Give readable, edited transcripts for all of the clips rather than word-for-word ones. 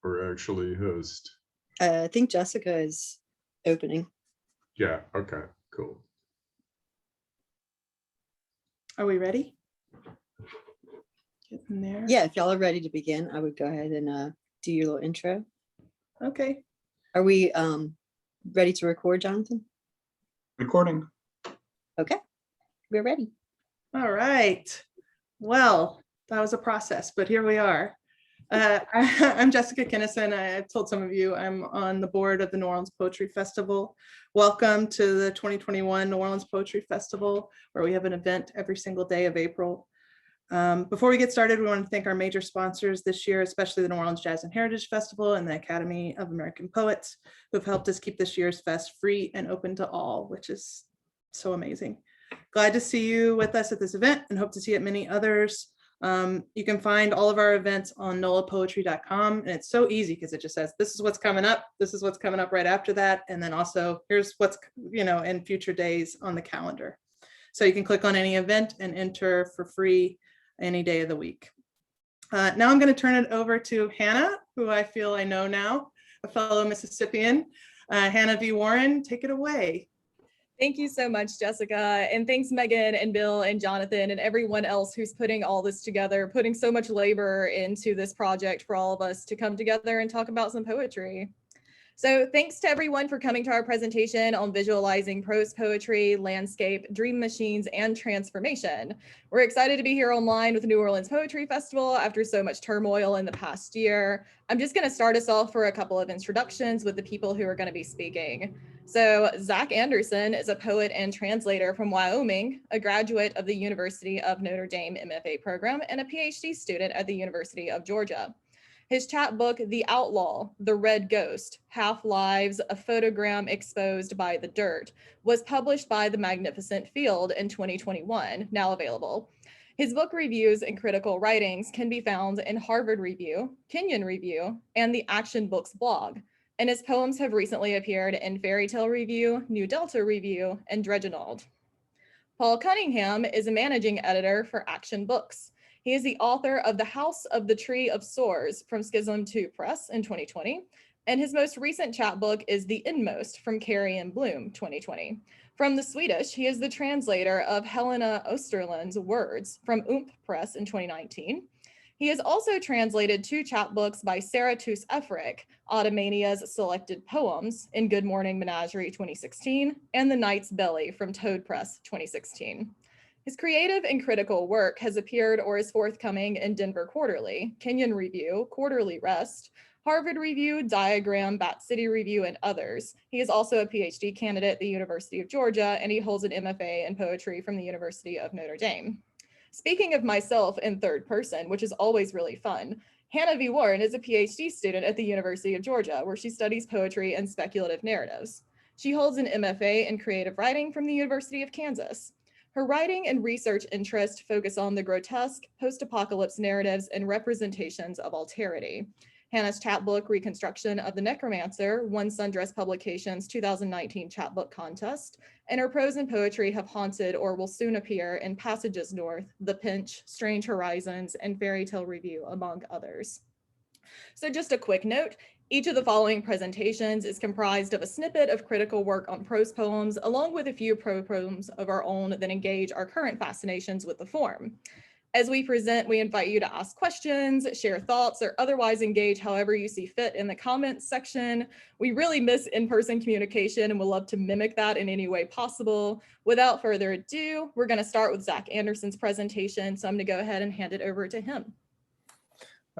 or actually host? I think Jessica is opening. Yeah, okay, cool. Are we ready? Get in there. Yeah, if y'all are ready to begin, I would go ahead and do your little intro. Okay. Are we ready to record, Jonathan? Recording. Okay, we're ready. All right. Well, that was a process, but here we are. I'm Jessica Kinnison. I've told some of you I'm on the board of the New Orleans Poetry Festival. Welcome to the 2021 New Orleans Poetry Festival, where we have an event every single day of April. Before we get started, we want to thank our major sponsors this year, especially the New Orleans Jazz and Heritage Festival and the Academy of American Poets, who have helped us keep this year's fest free and open to all, which is so amazing. Glad to see you with us at this event and hope to see at many others. You can find all of our events on nolapoetry.com, and it's so easy because it just says, this is what's coming up, this is what's coming up right after that, and then also here's what's, in future days on the calendar. So you can click on any event and enter for free any day of the week. Now I'm going to turn it over to Hannah, who I feel I know now, a fellow Mississippian. Hannah V. Warren, take it away. Thank you so much, Jessica. And thanks, Megan and Bill and Jonathan and everyone else who's putting all this together, putting so much labor into this project for all of us to come together and talk about some poetry. So thanks to everyone for coming to our presentation on visualizing prose poetry, landscape, dream machines, and transformation. We're excited to be here online with the New Orleans Poetry Festival after so much turmoil in the past year. I'm just going to start us off for a couple of introductions with the people who are going to be speaking. So Zack Anderson is a poet and translator from Wyoming, a graduate of the University of Notre Dame MFA program, and a PhD student at the University of Georgia. His chapbook, The Outlaw, The Red Ghost, Half-Lives, A Photogram Exposed by the Dirt, was published by The Magnificent Field in 2021, now available. His book reviews and critical writings can be found in Harvard Review, Kenyon Review, and the Action Books blog, and his poems have recently appeared in Fairy Tale Review, New Delta Review, and Dredgenauld. Paul Cunningham is a managing editor for Action Books. He is the author of The House of the Tree of Swords from Schism 2 Press in 2020, and his most recent chapbook is The Inmost from Carrie and Bloom 2020. From the Swedish, he is the translator of Helena Osterland's Words from Press in 2019. He has also translated 2 chapbooks by Sarah Toos Efrick, Automania's Selected Poems in Good Morning Menagerie 2016, and The Knight's Belly from Toad Press 2016. His creative and critical work has appeared or is forthcoming in Denver Quarterly, Kenyon Review, Quarterly Rest, Harvard Review, Diagram, Bat City Review, and others. He is also a PhD candidate at the University of Georgia, and he holds an MFA in poetry from the University of Notre Dame. Speaking of myself in third person, which is always really fun, Hannah V. Warren is a PhD student at the University of Georgia, where she studies poetry and speculative narratives. She holds an MFA in creative writing from the University of Kansas. Her writing and research interests focus on the grotesque, post-apocalypse narratives and representations of alterity. Hannah's chapbook, Reconstruction of the Necromancer, won Sundress Publications' 2019 chapbook contest, and her prose and poetry have haunted or will soon appear in Passages North, The Pinch, Strange Horizons, and Fairy Tale Review, among others. So just a quick note, each of the following presentations is comprised of a snippet of critical work on prose poems, along with a few prose poems of our own that engage our current fascinations with the form. As we present, we invite you to ask questions, share thoughts, or otherwise engage however you see fit in the comments section. We really miss in-person communication and would love to mimic that in any way possible. Without further ado, we're going to start with Zack Anderson's presentation, so I'm going to go ahead and hand it over to him.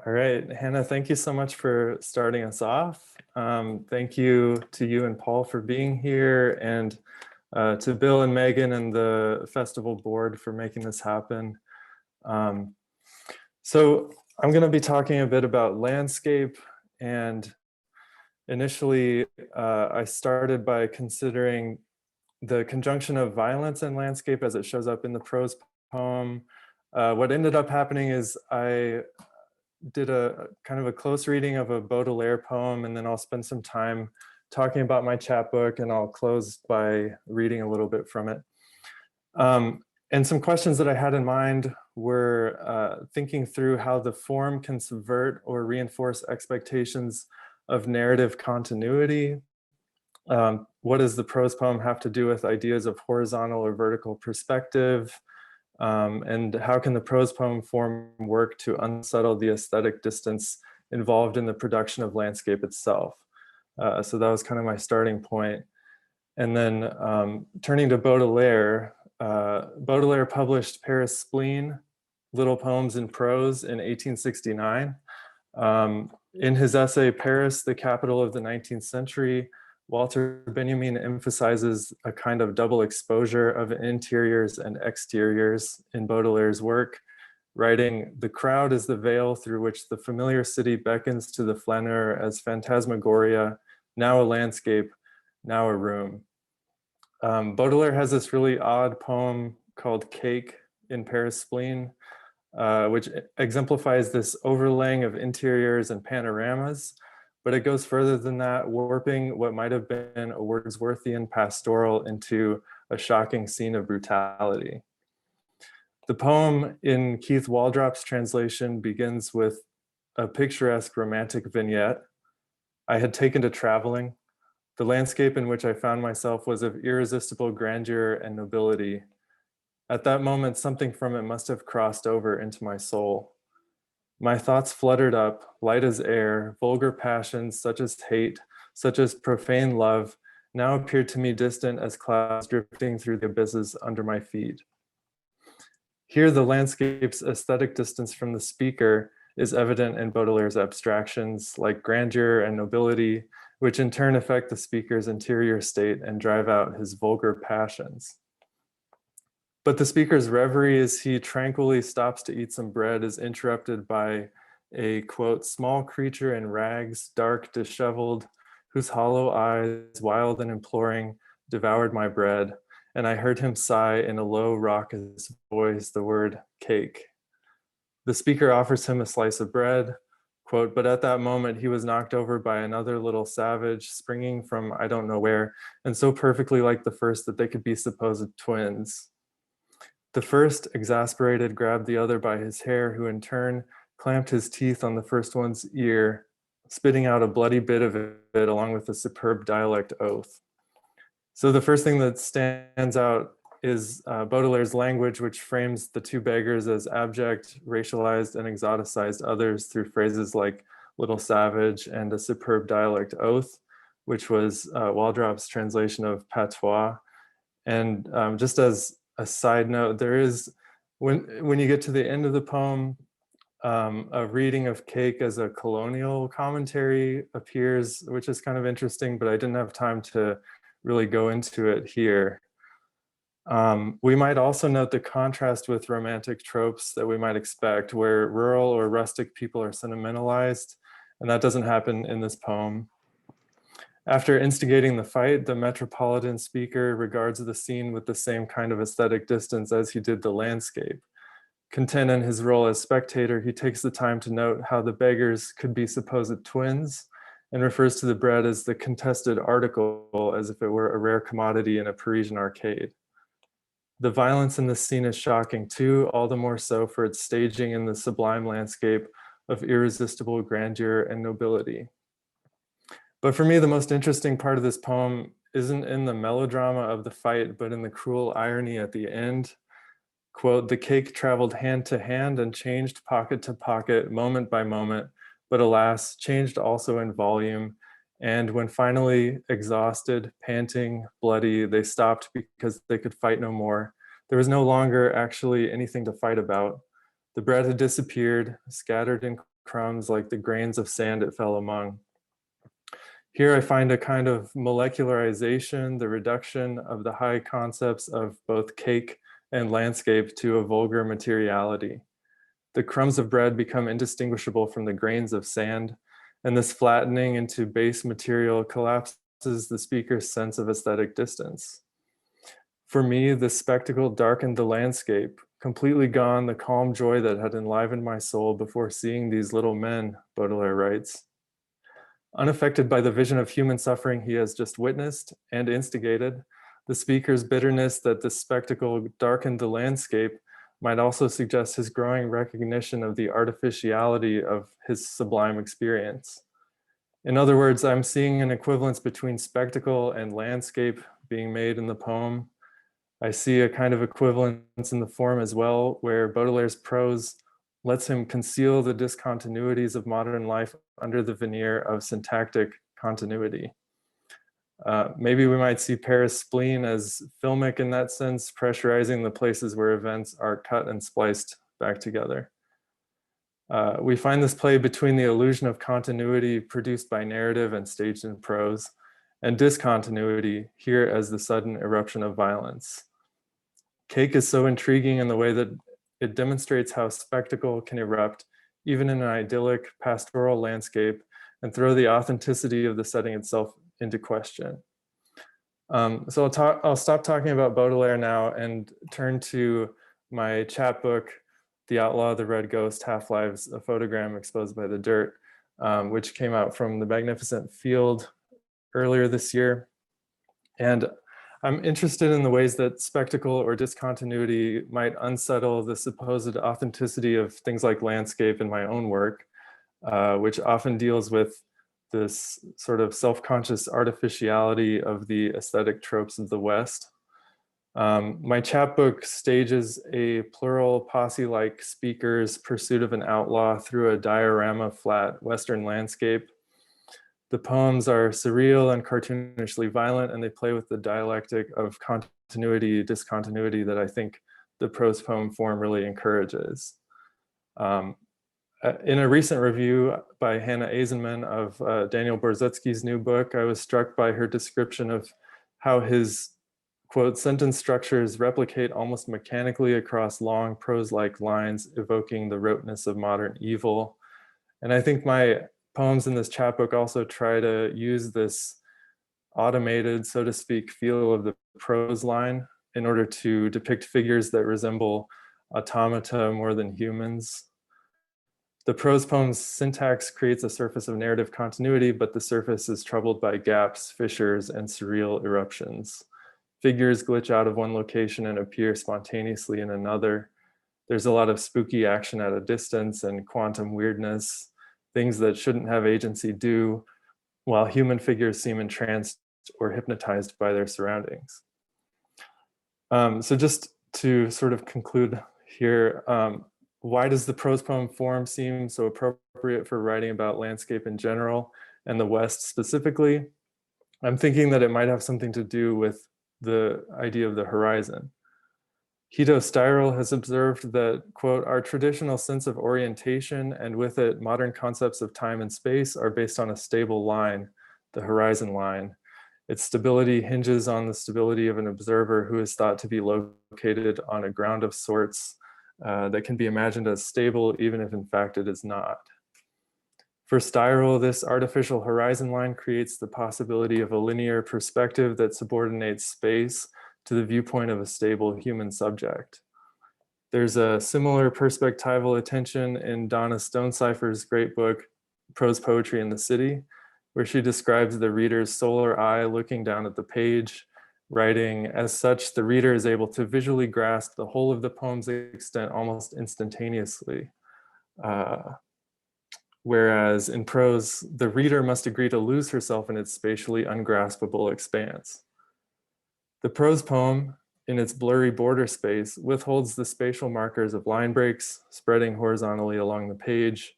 All right, Hannah, thank you so much for starting us off. Thank you to you and Paul for being here, and to Bill and Megan and the festival board for making this happen. So I'm going to be talking a bit about landscape, and initially I started by considering the conjunction of violence and landscape as it shows up in the prose poem. What ended up happening is I did a kind of a close reading of a Baudelaire poem, and then I'll spend some time talking about my chapbook, and I'll close by reading a little bit from it. And some questions that I had in mind we're thinking through how the form can subvert or reinforce expectations of narrative continuity. What does the prose poem have to do with ideas of horizontal or vertical perspective? And how can the prose poem form work to unsettle the aesthetic distance involved in the production of landscape itself? So that was kind of my starting point. And then turning to Baudelaire, Baudelaire published Paris Spleen, Little Poems in Prose in 1869. In his essay, Paris, the Capital of the 19th Century, Walter Benjamin emphasizes a kind of double exposure of interiors and exteriors in Baudelaire's work, writing, "The crowd is the veil through which the familiar city beckons to the flaneur as phantasmagoria, now a landscape, now a room." Baudelaire has this really odd poem called Cake in Paris Spleen, which exemplifies this overlaying of interiors and panoramas, but it goes further than that, warping what might have been a Wordsworthian pastoral into a shocking scene of brutality. The poem in Keith Waldrop's translation begins with a picturesque romantic vignette. "I had taken to traveling. The landscape in which I found myself was of irresistible grandeur and nobility. At that moment, something from it must have crossed over into my soul. My thoughts fluttered up, light as air, vulgar passions such as hate, such as profane love, now appeared to me distant as clouds drifting through the abysses under my feet." Here, the landscape's aesthetic distance from the speaker is evident in Baudelaire's abstractions like grandeur and nobility, which in turn affect the speaker's interior state and drive out his vulgar passions. But the speaker's reverie as he tranquilly stops to eat some bread is interrupted by a, quote, "small creature in rags, dark, disheveled, whose hollow eyes, wild and imploring, devoured my bread. And I heard him sigh in a low, raucous voice the word cake." The speaker offers him a slice of bread, quote, "but at that moment he was knocked over by another little savage, springing from I don't know where, and so perfectly like the first that they could be supposed twins. The first, exasperated, grabbed the other by his hair, who in turn clamped his teeth on the first one's ear, spitting out a bloody bit of it along with a superb dialect oath." So the first thing that stands out is Baudelaire's language, which frames the two beggars as abject, racialized, and exoticized others through phrases like little savage and a superb dialect oath, which was Waldrop's translation of patois. And just as a side note, there is, when you get to the end of the poem, a reading of Cake as a colonial commentary appears, which is kind of interesting, but I didn't have time to really go into it here. We might also note the contrast with romantic tropes that we might expect, where rural or rustic people are sentimentalized, and that doesn't happen in this poem. After instigating the fight, the metropolitan speaker regards the scene with the same kind of aesthetic distance as he did the landscape. Content in his role as spectator, he takes the time to note how the beggars could be supposed twins and refers to the bread as the contested article, as if it were a rare commodity in a Parisian arcade. The violence in this scene is shocking too, all the more so for its staging in the sublime landscape of irresistible grandeur and nobility. But for me, the most interesting part of this poem isn't in the melodrama of the fight, but in the cruel irony at the end. Quote, "The cake traveled hand to hand and changed pocket to pocket, moment by moment, but alas, changed also in volume. And when finally exhausted, panting, bloody, they stopped because they could fight no more. There was no longer actually anything to fight about. The bread had disappeared, scattered in crumbs like the grains of sand it fell among." Here I find a kind of molecularization, the reduction of the high concepts of both cake and landscape to a vulgar materiality. The crumbs of bread become indistinguishable from the grains of sand, and this flattening into base material collapses the speaker's sense of aesthetic distance. For me, this spectacle darkened the landscape, completely gone the calm joy that had enlivened my soul before seeing these little men, Baudelaire writes. Unaffected by the vision of human suffering he has just witnessed and instigated, the speaker's bitterness that this spectacle darkened the landscape might also suggest his growing recognition of the artificiality of his sublime experience. In other words, I'm seeing an equivalence between spectacle and landscape being made in the poem. I see a kind of equivalence in the form as well, where Baudelaire's prose lets him conceal the discontinuities of modern life under the veneer of syntactic continuity. Maybe we might see Paris' spleen as filmic in that sense, pressurizing the places where events are cut and spliced back together. We find this play between the illusion of continuity produced by narrative and staged in prose, and discontinuity here as the sudden eruption of violence. Cake is so intriguing in the way that it demonstrates how spectacle can erupt even in an idyllic pastoral landscape and throw the authenticity of the setting itself into question. So I'll stop talking about Baudelaire now and turn to my chapbook, The Outlaw, the Red Ghost, Half-Lives, a Photogram Exposed by the Dirt, which came out from the Magnificent Field earlier this year. And I'm interested in the ways that spectacle or discontinuity might unsettle the supposed authenticity of things like landscape in my own work, which often deals with this sort of self-conscious artificiality of the aesthetic tropes of the West. My chapbook stages a plural posse-like speaker's pursuit of an outlaw through a diorama flat Western landscape. The poems are surreal and cartoonishly violent, and they play with the dialectic of continuity, discontinuity that I think the prose poem form really encourages. In a recent review by Hannah Eisenman of Daniel Borzetski's new book, I was struck by her description of how his, quote, sentence structures replicate almost mechanically across long prose-like lines, evoking the roteness of modern evil. And I think my poems in this chapbook also try to use this automated, so to speak, feel of the prose line in order to depict figures that resemble automata more than humans. The prose poem's syntax creates a surface of narrative continuity, but the surface is troubled by gaps, fissures, and surreal eruptions. Figures glitch out of one location and appear spontaneously in another. There's a lot of spooky action at a distance and quantum weirdness, things that shouldn't have agency do, while human figures seem entranced or hypnotized by their surroundings. So just to sort of conclude here, why does the prose poem form seem so appropriate for writing about landscape in general and the West specifically? I'm thinking that it might have something to do with the idea of the horizon. Hito Steyerl has observed that, quote, our traditional sense of orientation and with it modern concepts of time and space are based on a stable line, the horizon line. Its stability hinges on the stability of an observer who is thought to be located on a ground of sorts that can be imagined as stable, even if in fact it is not. For Steyerl, this artificial horizon line creates the possibility of a linear perspective that subordinates space to the viewpoint of a stable human subject. There's a similar perspectival attention in Donna Stonecipher's great book, Prose Poetry in the City, where she describes the reader's solar eye looking down at the page, writing, as such, the reader is able to visually grasp the whole of the poem's extent almost instantaneously. Whereas in prose, the reader must agree to lose herself in its spatially ungraspable expanse. The prose poem, in its blurry border space, withholds the spatial markers of line breaks, spreading horizontally along the page.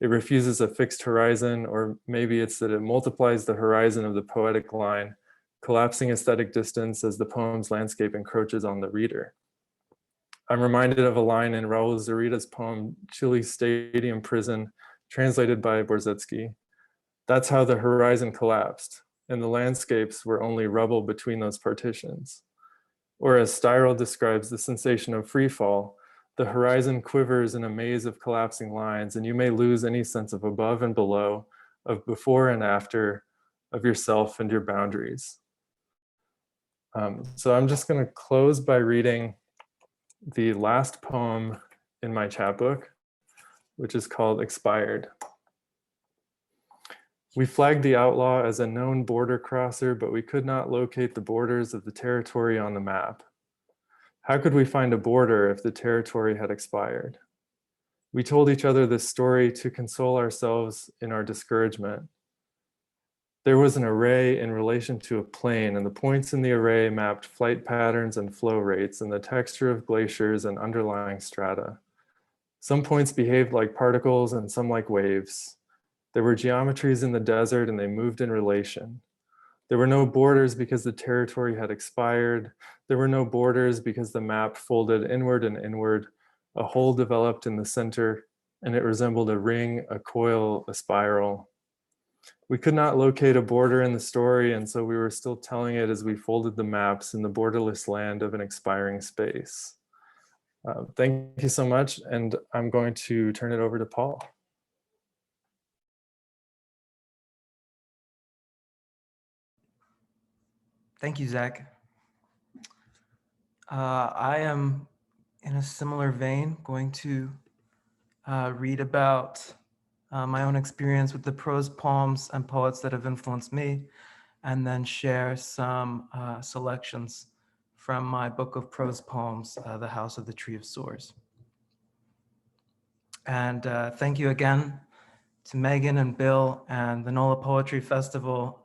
It refuses a fixed horizon, or maybe it's that it multiplies the horizon of the poetic line, collapsing aesthetic distance as the poem's landscape encroaches on the reader. I'm reminded of a line in Raúl Zurita's poem, Chile Stadium Prison, translated by Borzetski. That's how the horizon collapsed, and the landscapes were only rubble between those partitions. Or as Steyerl describes the sensation of free fall, the horizon quivers in a maze of collapsing lines, and you may lose any sense of above and below, of before and after, of yourself and your boundaries. So I'm just going to close by reading the last poem in my chapbook, which is called Expired. We flagged the outlaw as a known border crosser, but we could not locate the borders of the territory on the map. How could we find a border if the territory had expired? We told each other this story to console ourselves in our discouragement. There was an array in relation to a plane, and the points in the array mapped flight patterns and flow rates and the texture of glaciers and underlying strata. Some points behaved like particles and some like waves. There were geometries in the desert and they moved in relation. There were no borders because the territory had expired. There were no borders because the map folded inward and inward. A hole developed in the center, and it resembled a ring, a coil, a spiral. We could not locate a border in the story, and so we were still telling it as we folded the maps in the borderless land of an expiring space. Thank you so much, and I'm going to turn it over to Paul. Thank you, Zach. I am, in a similar vein, going to read about my own experience with the prose poems and poets that have influenced me, and then share some selections from my book of prose poems, The House of the Tree of Swords. And thank you again to Megan and Bill and the NOLA Poetry Festival.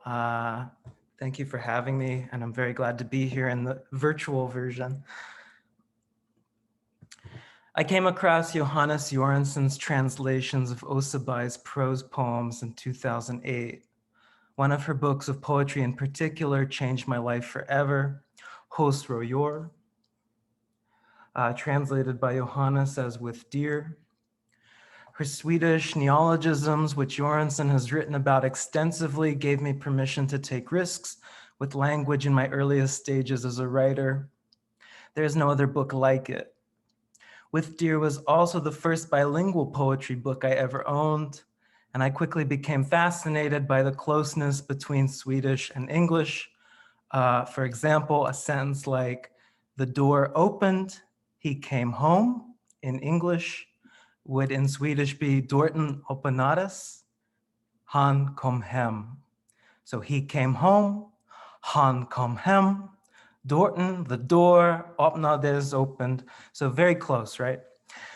Thank you for having me, and I'm very glad to be here in the virtual version. I came across Johannes Jorgensen's translations of Osebai's prose poems in 2008. One of her books of poetry in particular changed my life forever, Hos Royor, translated by Johannes as With Deer. Her Swedish neologisms, which Jorgensen has written about extensively, gave me permission to take risks with language in my earliest stages as a writer. There's no other book like it. With Deer was also the first bilingual poetry book I ever owned, and I quickly became fascinated by the closeness between Swedish and English. For example, a sentence like, "The door opened, he came home," in English would in Swedish be "Dörten öppnades, han kom hem." So he came home, han kom hem, Dörten, the door, öppnades, opened. So very close, right?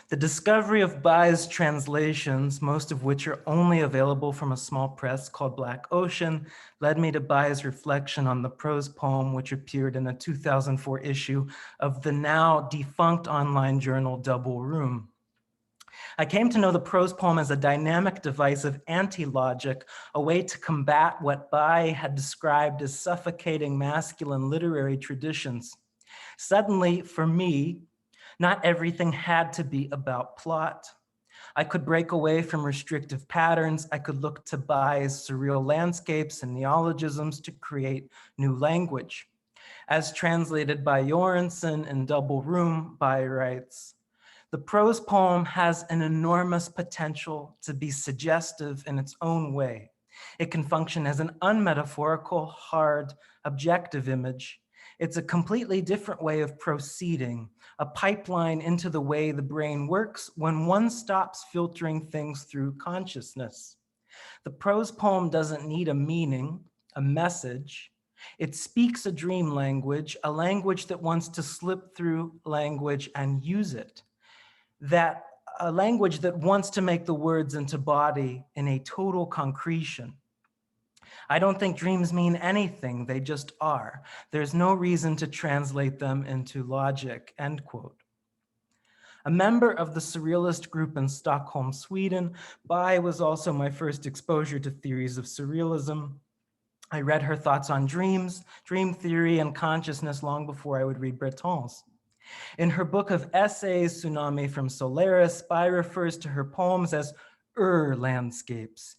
The discovery of Bai's translations, most of which are only available from a small press called Black Ocean, led me to Bai's reflection on the prose poem, which appeared in a 2004 issue of the now defunct online journal Double Room. I came to know the prose poem as a dynamic device of anti-logic, a way to combat what Bai had described as suffocating masculine literary traditions. Suddenly, for me, not everything had to be about plot. I could break away from restrictive patterns. I could look to Bai's surreal landscapes and neologisms to create new language. As translated by Jorgensen in Double Room, Bai writes, "The prose poem has an enormous potential to be suggestive in its own way. It can function as an unmetaphorical, hard, objective image. It's a completely different way of proceeding, a pipeline into the way the brain works when one stops filtering things through consciousness. The prose poem doesn't need a meaning, a message. It speaks a dream language, a language that wants to slip through language and use it. That a language that wants to make the words into body in a total concretion. I don't think dreams mean anything, they just are. There's no reason to translate them into logic," end quote. A member of the surrealist group in Stockholm, Sweden, Bai was also my first exposure to theories of surrealism. I read her thoughts on dreams, dream theory, and consciousness long before I would read Breton's. In her book of essays, Tsunami from Solaris, Bai refers to her poems as landscapes,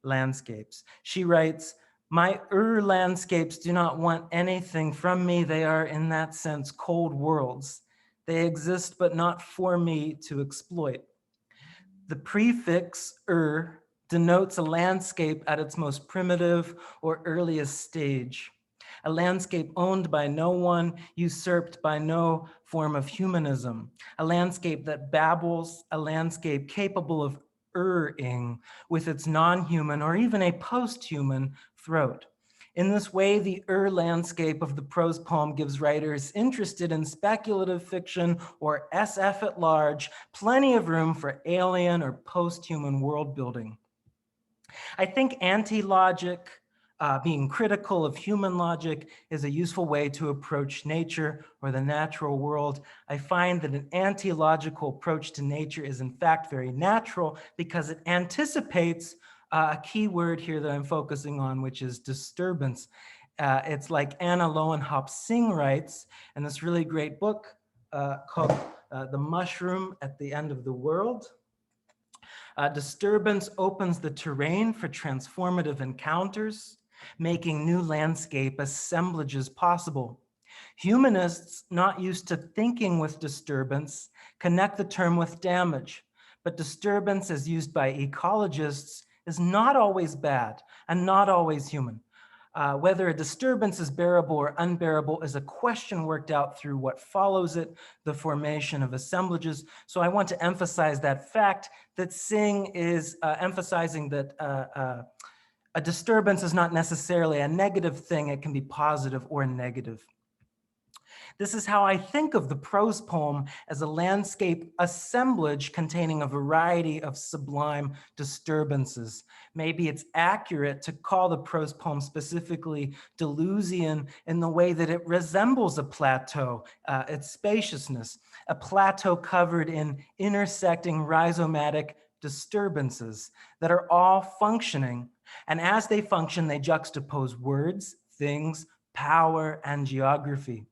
landscapes. She writes, "My landscapes do not want anything from me. They are, in that sense, cold worlds. They exist, but not for me to exploit." The prefix denotes a landscape at its most primitive or earliest stage. A landscape owned by no one, usurped by no form of humanism. A landscape that babbles, a landscape capable of ing with its non-human or even a post-human throat. In this way, the landscape of the prose poem gives writers interested in speculative fiction or SF at large plenty of room for alien or post-human world building. I think anti-logic, being critical of human logic, is a useful way to approach nature or the natural world. I find that an anti-logical approach to nature is in fact very natural because it anticipates a key word here that I'm focusing on, which is disturbance. It's like Anna Lowenhaupt-Singh writes in this really great book called The Mushroom at the End of the World. Disturbance opens the terrain for transformative encounters, making new landscape assemblages possible. Humanists not used to thinking with disturbance connect the term with damage, but disturbance as used by ecologists is not always bad and not always human. Whether a disturbance is bearable or unbearable is a question worked out through what follows it, the formation of assemblages. So I want to emphasize that fact that Singh is emphasizing that a disturbance is not necessarily a negative thing. It can be positive or negative. This is how I think of the prose poem as a landscape assemblage containing a variety of sublime disturbances. Maybe it's accurate to call the prose poem specifically Deleuzian in the way that it resembles a plateau, its spaciousness, a plateau covered in intersecting rhizomatic disturbances that are all functioning. And as they function, they juxtapose words, things, power, and geography.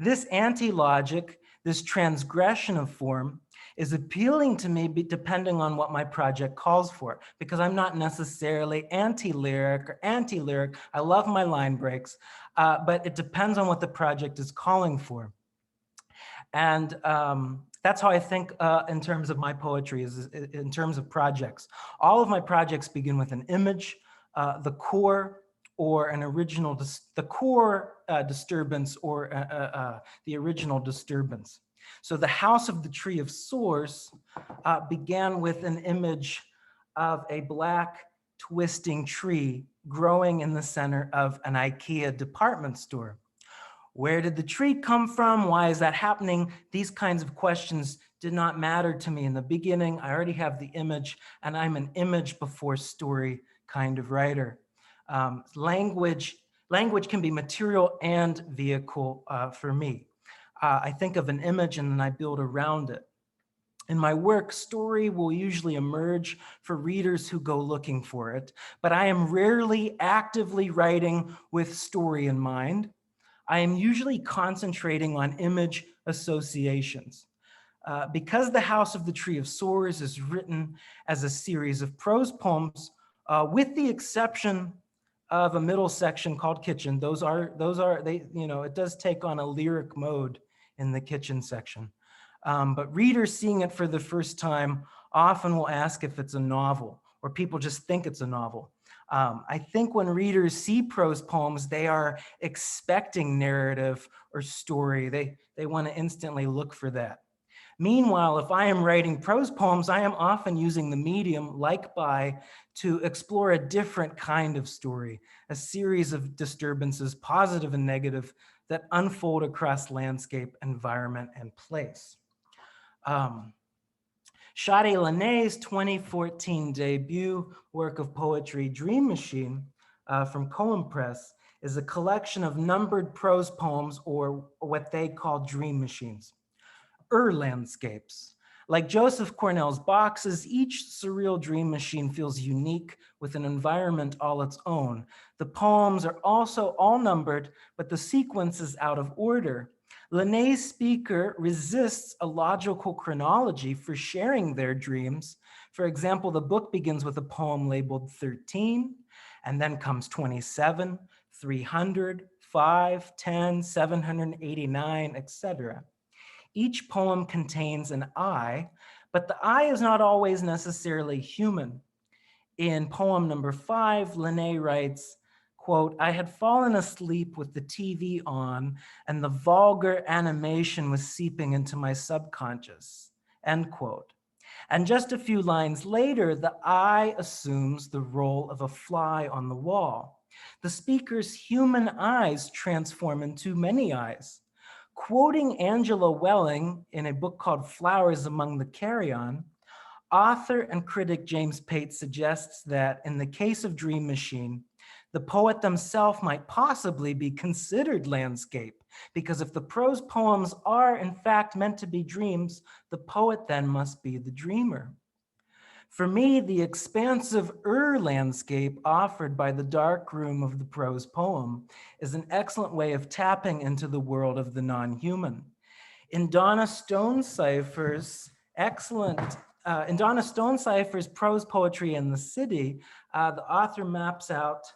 This anti-logic, this transgression of form, is appealing to me depending on what my project calls for, because I'm not necessarily anti-lyric or anti-lyric. I love my line breaks, but it depends on what the project is calling for. And that's how I think in terms of my poetry, is in terms of projects. All of my projects begin with an image, the core, or an original, the core disturbance or the original disturbance. So the House of the Tree of Source began with an image of a black twisting tree growing in the center of an IKEA department store. Where did the tree come from? Why is that happening? These kinds of questions did not matter to me in the beginning. I already have the image, and I'm an image before story kind of writer. Language can be material and vehicle for me. I think of an image and then I build around it. In my work, story will usually emerge for readers who go looking for it, but I am rarely actively writing with story in mind. I am usually concentrating on image associations. Because The House of the Tree of Source is written as a series of prose poems, with the exception of a middle section called Kitchen. It does take on a lyric mode in the Kitchen section. But readers seeing it for the first time often will ask if it's a novel, or people just think it's a novel. I think when readers see prose poems, they are expecting narrative or story. They want to instantly look for that. Meanwhile, if I am writing prose poems, I am often using the medium, like by, to explore a different kind of story, a series of disturbances, positive and negative, that unfold across landscape, environment, and place. Sade Laney's 2014 debut work of poetry, Dream Machine, from Cohen Press, is a collection of numbered prose poems, or what they call dream machines. Landscapes. Like Joseph Cornell's boxes, each surreal dream machine feels unique with an environment all its own. The poems are also all numbered, but the sequence is out of order. Laney's speaker resists a logical chronology for sharing their dreams. For example, the book begins with a poem labeled 13, and then comes 27, 300, 5, 10, 789, etc. Each poem contains an I, but the I is not always necessarily human. In poem number 5, Laney writes, quote, "I had fallen asleep with the TV on and the vulgar animation was seeping into my subconscious," end quote. And just a few lines later, the I assumes the role of a fly on the wall. The speaker's human eyes transform into many eyes. Quoting Angela Welling in a book called Flowers Among the Carrion, author and critic James Pate suggests that in the case of Dream Machine, the poet themselves might possibly be considered landscape, because if the prose poems are in fact meant to be dreams, the poet then must be the dreamer. For me, the expansive landscape offered by the dark room of the prose poem is an excellent way of tapping into the world of the non-human. In Donna Stonecipher's prose poetry in the city, the author maps out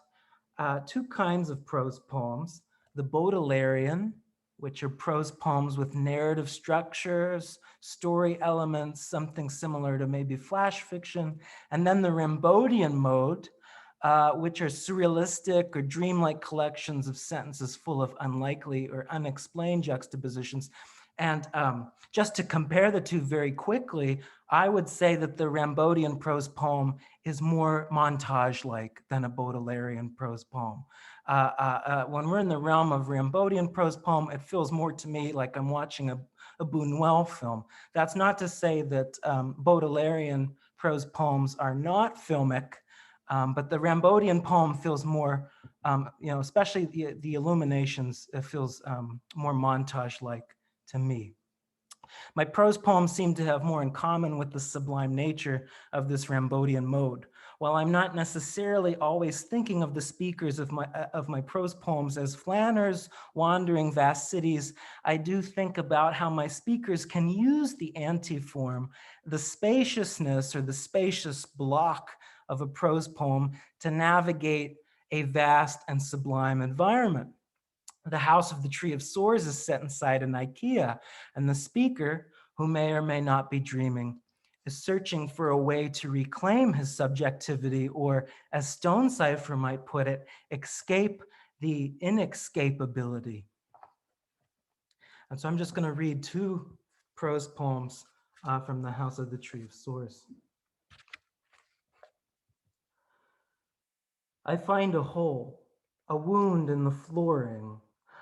two kinds of prose poems: the Baudelairean, which are prose poems with narrative structures, story elements, something similar to maybe flash fiction, and then the Rambodian mode, which are surrealistic or dreamlike collections of sentences full of unlikely or unexplained juxtapositions. And just to compare the two very quickly, I would say that the Rambodian prose poem is more montage-like than a Baudelairean prose poem. When we're in the realm of Rambodian prose poem, it feels more to me like I'm watching a Buñuel film. That's not to say that Baudelairean prose poems are not filmic, but the Rambodian poem feels more, especially the illuminations, it feels more montage-like to me. My prose poems seem to have more in common with the sublime nature of this Rambodian mode. While I'm not necessarily always thinking of the speakers of my prose poems as flâners wandering vast cities, I do think about how my speakers can use the antiform, the spaciousness or the spacious block of a prose poem to navigate a vast and sublime environment. The House of the Tree of Swords is set inside an IKEA, and the speaker, who may or may not be dreaming, is searching for a way to reclaim his subjectivity, or as Stonecipher might put it, escape the inescapability. And so I'm just going to read two prose poems from the House of the Tree of Swords. I find a hole, a wound in the flooring.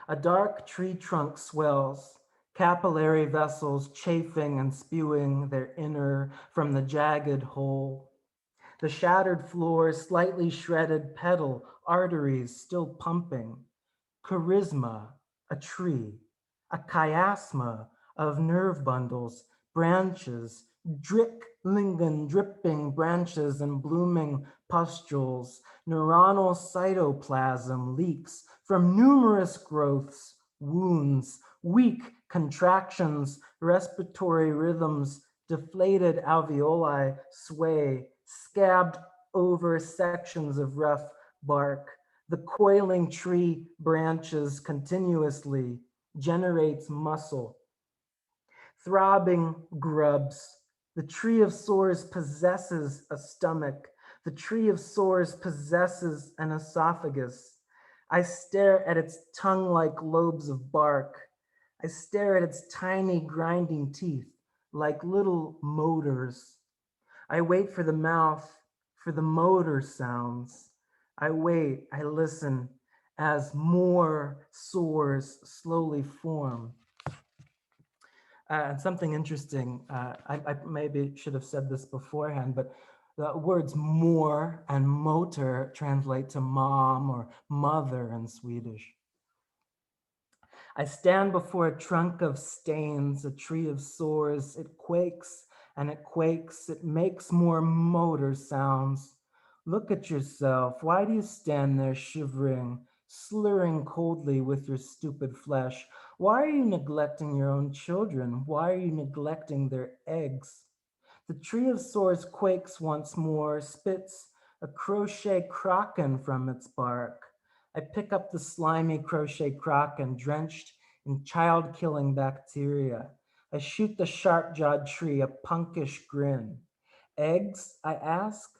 A dark tree trunk swells, capillary vessels chafing and spewing their inner from the jagged hole. The shattered floor, slightly shredded petal, arteries still pumping. Charisma, a tree, a chiasma of nerve bundles, branches, dripping branches and blooming pustules. Neuronal cytoplasm leaks from numerous growths, wounds, weak contractions, respiratory rhythms, deflated alveoli sway, scabbed over sections of rough bark. The coiling tree branches continuously, generates muscle. Throbbing grubs. The Tree of Swords possesses a stomach. The Tree of Swords possesses an esophagus. I stare at its tongue-like lobes of bark. I stare at its tiny grinding teeth like little motors. I wait for the mouth, for the motor sounds. I wait, I listen as more sores slowly form. And something interesting, I maybe should have said this beforehand, but the words more and motor translate to mom or mother in Swedish. I stand before a trunk of stains, a tree of sores. It quakes and it quakes. It makes more motor sounds. Look at yourself. Why do you stand there shivering, slurring coldly with your stupid flesh? Why are you neglecting your own children? Why are you neglecting their eggs? The Tree of Swords quakes once more, spits a crochet kraken from its bark. I pick up the slimy crochet kraken drenched in child-killing bacteria. I shoot the sharp-jawed tree a punkish grin. Eggs, I ask?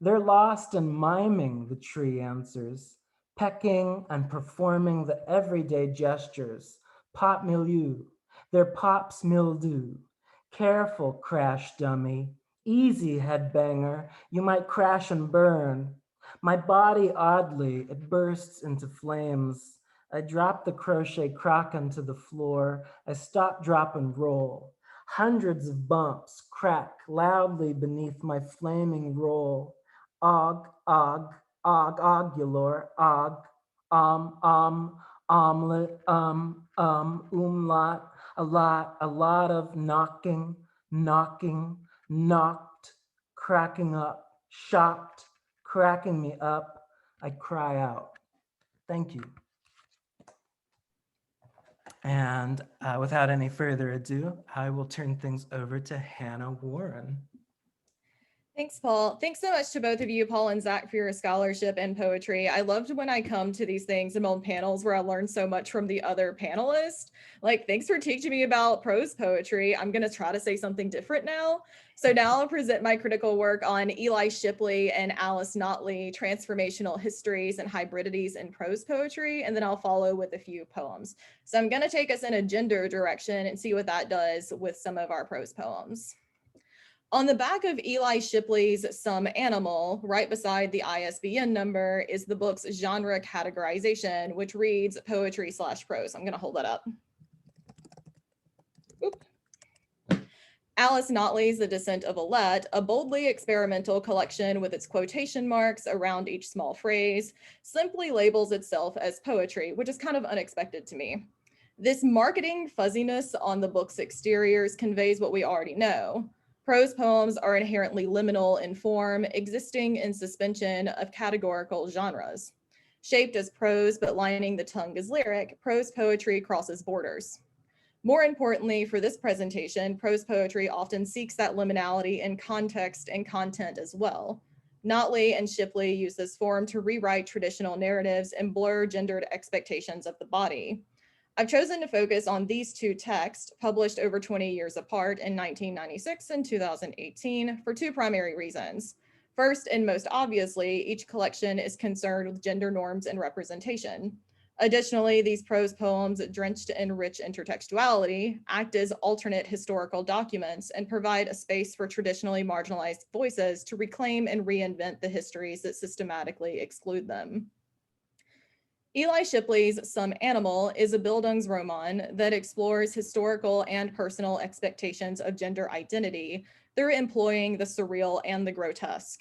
They're lost and miming, the tree answers, pecking and performing the everyday gestures. Pot milieu, they're pops mildew. Careful, crash dummy. Easy, headbanger. You might crash and burn. My body, oddly, it bursts into flames. I drop the crochet crock onto the floor. I stop, drop, and roll. Hundreds of bumps crack loudly beneath my flaming roll. Og, og, ogulor, omelet, umlaut, a lot of knocking, knocked, cracking up, shocked, cracking me up. I cry out. Thank you. And without any further ado, I will turn things over to Hannah Warren. Thanks, Paul. Thanks so much to both of you, Paul and Zach, for your scholarship and poetry. I loved when I come to these things and on panels where I learn so much from the other panelists. Like, thanks for teaching me about prose poetry. I'm going to try to say something different now. So now I'll present my critical work on Eli Shipley and Alice Notley, transformational histories and hybridities in prose poetry, and then I'll follow with a few poems. So I'm going to take us in a gender direction and see what that does with some of our prose poems. On the back of Eli Shipley's Some Animal, right beside the ISBN number, is the book's genre categorization, which reads poetry/prose. I'm going to hold that up. Oop. Alice Notley's The Descent of Alette, a boldly experimental collection with its quotation marks around each small phrase, simply labels itself as poetry, which is kind of unexpected to me. This marketing fuzziness on the book's exteriors conveys what we already know. Prose poems are inherently liminal in form, existing in suspension of categorical genres. Shaped as prose, but lining the tongue as lyric, prose poetry crosses borders. More importantly, for this presentation, prose poetry often seeks that liminality in context and content as well. Notley and Shipley use this form to rewrite traditional narratives and blur gendered expectations of the body. I've chosen to focus on these two texts, published over 20 years apart in 1996 and 2018, for two primary reasons. First, and most obviously, each collection is concerned with gender norms and representation. Additionally, these prose poems, drenched in rich intertextuality, act as alternate historical documents and provide a space for traditionally marginalized voices to reclaim and reinvent the histories that systematically exclude them. Eli Shipley's Some Animal is a Bildungsroman that explores historical and personal expectations of gender identity through employing the surreal and the grotesque.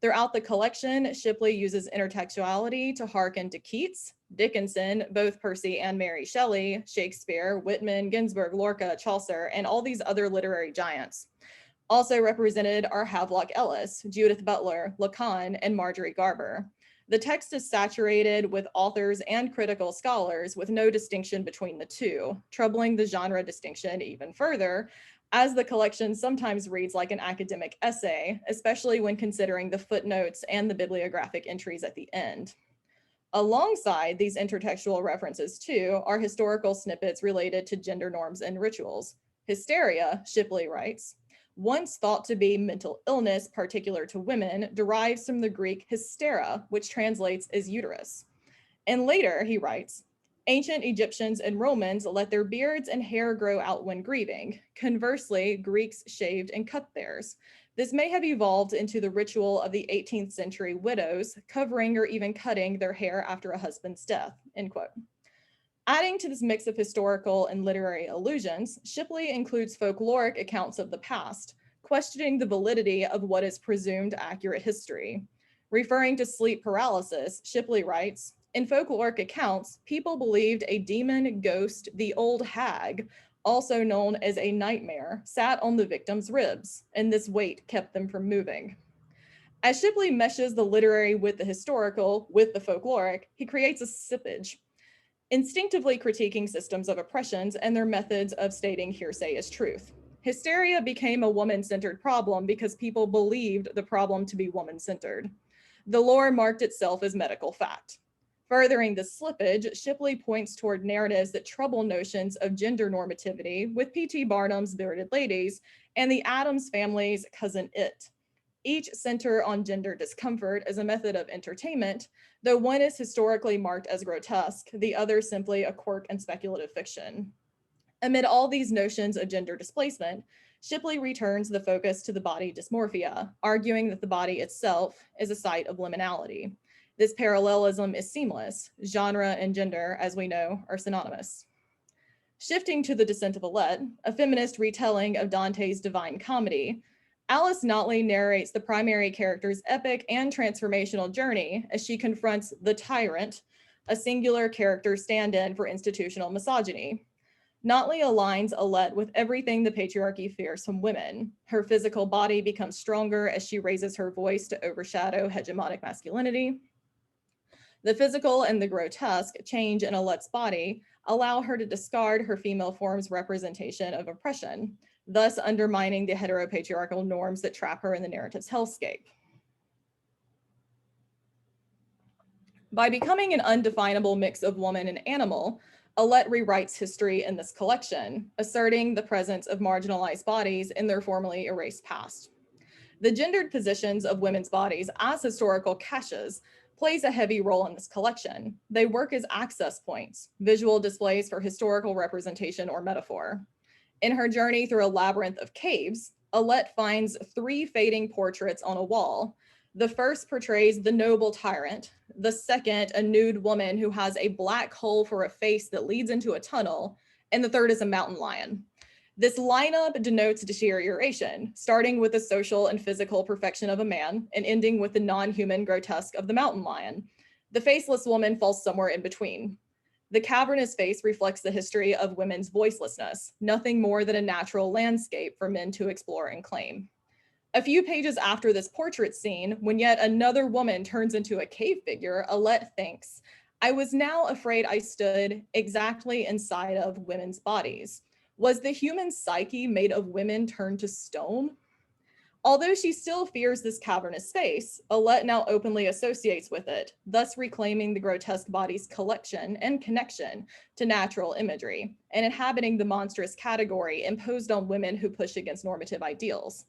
Throughout the collection, Shipley uses intertextuality to hearken to Keats, Dickinson, both Percy and Mary Shelley, Shakespeare, Whitman, Ginsberg, Lorca, Chaucer, and all these other literary giants. Also represented are Havelock Ellis, Judith Butler, Lacan, and Marjorie Garber. The text is saturated with authors and critical scholars with no distinction between the two, troubling the genre distinction even further, as the collection sometimes reads like an academic essay, especially when considering the footnotes and the bibliographic entries at the end. Alongside these intertextual references too are historical snippets related to gender norms and rituals. Hysteria, Shipley writes, once thought to be mental illness particular to women, derives from the Greek hystera, which translates as uterus. And later, he writes, ancient Egyptians and Romans let their beards and hair grow out when grieving. Conversely, Greeks shaved and cut theirs. This may have evolved into the ritual of the 18th century widows, covering or even cutting their hair after a husband's death, end quote. Adding to this mix of historical and literary allusions, Shipley includes folkloric accounts of the past, questioning the validity of what is presumed accurate history. Referring to sleep paralysis, Shipley writes, in folkloric accounts, people believed a demon ghost, the old hag, also known as a nightmare, sat on the victim's ribs, and this weight kept them from moving. As Shipley meshes the literary with the historical, with the folkloric, he creates a sippage, instinctively critiquing systems of oppressions and their methods of stating hearsay as truth. Hysteria became a woman-centered problem because people believed the problem to be woman-centered. The lore marked itself as medical fact. Furthering the slippage, Shipley points toward narratives that trouble notions of gender normativity with P.T. Barnum's Bearded Ladies and the Addams Family's Cousin It. Each center on gender discomfort as a method of entertainment, though one is historically marked as grotesque, the other simply a quirk and speculative fiction. Amid all these notions of gender displacement, Shipley returns the focus to the body dysmorphia, arguing that the body itself is a site of liminality. This parallelism is seamless. Genre and gender, as we know, are synonymous. Shifting to The Descent of Alette, a feminist retelling of Dante's Divine Comedy, Alice Notley narrates the primary character's epic and transformational journey as she confronts the tyrant, a singular character stand-in for institutional misogyny. Notley aligns Alette with everything the patriarchy fears from women. Her physical body becomes stronger as she raises her voice to overshadow hegemonic masculinity. The physical and the grotesque change in Alette's body allow her to discard her female form's representation of oppression, thus undermining the heteropatriarchal norms that trap her in the narrative's hellscape. By becoming an undefinable mix of woman and animal, Alette rewrites history in this collection, asserting the presence of marginalized bodies in their formerly erased past. The gendered positions of women's bodies as historical caches plays a heavy role in this collection. They work as access points, visual displays for historical representation or metaphor. In her journey through a labyrinth of caves, Alette finds 3 fading portraits on a wall. The first portrays the noble tyrant, the second, a nude woman who has a black hole for a face that leads into a tunnel, and the third is a mountain lion. This lineup denotes deterioration, starting with the social and physical perfection of a man and ending with the non-human grotesque of the mountain lion. The faceless woman falls somewhere in between. The cavernous face reflects the history of women's voicelessness, nothing more than a natural landscape for men to explore and claim. A few pages after this portrait scene, when yet another woman turns into a cave figure, Alette thinks, "I was now afraid I stood exactly inside of women's bodies. Was the human psyche made of women turned to stone?" Although she still fears this cavernous space, Alette now openly associates with it, thus reclaiming the grotesque body's collection and connection to natural imagery, and inhabiting the monstrous category imposed on women who push against normative ideals.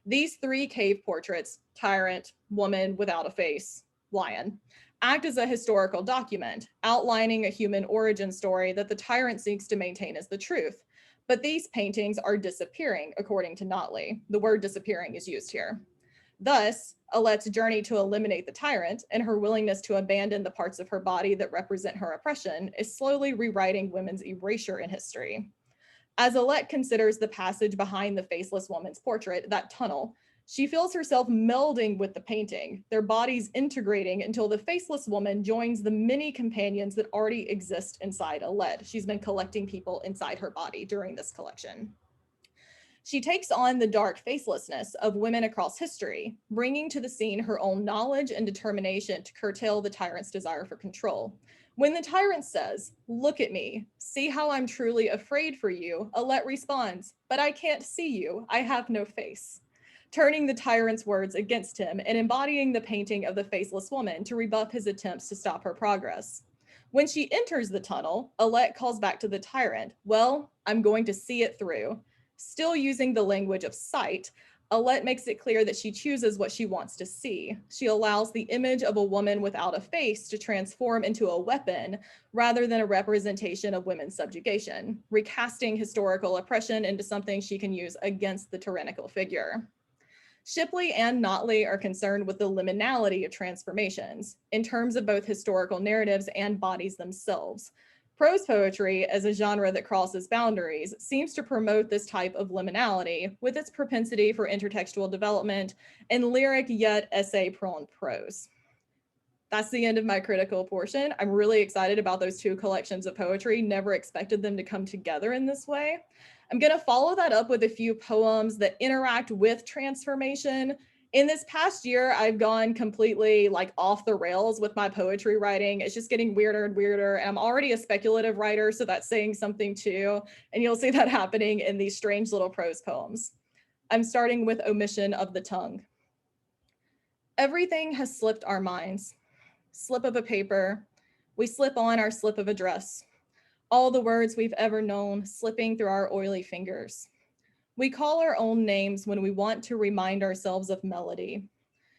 These 3 cave portraits, tyrant, woman without a face, lion, act as a historical document, outlining a human origin story that the tyrant seeks to maintain as the truth. But these paintings are disappearing, according to Notley. The word disappearing is used here. Thus, Alette's journey to eliminate the tyrant and her willingness to abandon the parts of her body that represent her oppression is slowly rewriting women's erasure in history. As Alette considers the passage behind the faceless woman's portrait, that tunnel, she feels herself melding with the painting, their bodies integrating until the faceless woman joins the many companions that already exist inside Alette. She's been collecting people inside her body during this collection. She takes on the dark facelessness of women across history, bringing to the scene her own knowledge and determination to curtail the tyrant's desire for control. When the tyrant says, "Look at me, see how I'm truly afraid for you," Alette responds, "But I can't see you, I have no face," turning the tyrant's words against him and embodying the painting of the faceless woman to rebuff his attempts to stop her progress. When she enters the tunnel, Alette calls back to the tyrant, "Well, I'm going to see it through." Still using the language of sight, Alette makes it clear that she chooses what she wants to see. She allows the image of a woman without a face to transform into a weapon rather than a representation of women's subjugation, recasting historical oppression into something she can use against the tyrannical figure. Shipley and Notley are concerned with the liminality of transformations in terms of both historical narratives and bodies themselves. Prose poetry, as a genre that crosses boundaries, seems to promote this type of liminality with its propensity for intertextual development and lyric yet essay-prone prose. That's the end of my critical portion. I'm really excited about those 2 collections of poetry. Never expected them to come together in this way. I'm going to follow that up with a few poems that interact with transformation. In this past year, I've gone completely off the rails with my poetry writing. It's just getting weirder and weirder. And I'm already a speculative writer, so that's saying something too. And you'll see that happening in these strange little prose poems. I'm starting with Omission of the Tongue. Everything has slipped our minds. Slip of a paper, we slip on our slip of a dress. All the words we've ever known slipping through our oily fingers. We call our own names when we want to remind ourselves of melody.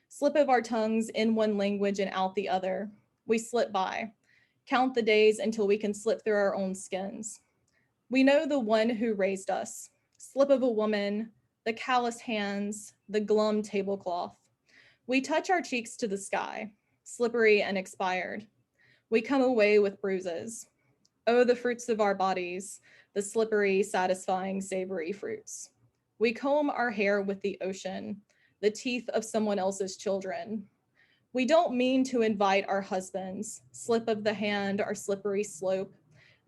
Slip of our tongues in one language and out the other. We slip by, count the days until we can slip through our own skins. We know the one who raised us. Slip of a woman, the callous hands, the glum tablecloth. We touch our cheeks to the sky, slippery and expired. We come away with bruises. Oh, the fruits of our bodies, the slippery, satisfying, savory fruits. We comb our hair with the ocean, the teeth of someone else's children. We don't mean to invite our husbands, slip of the hand, our slippery slope.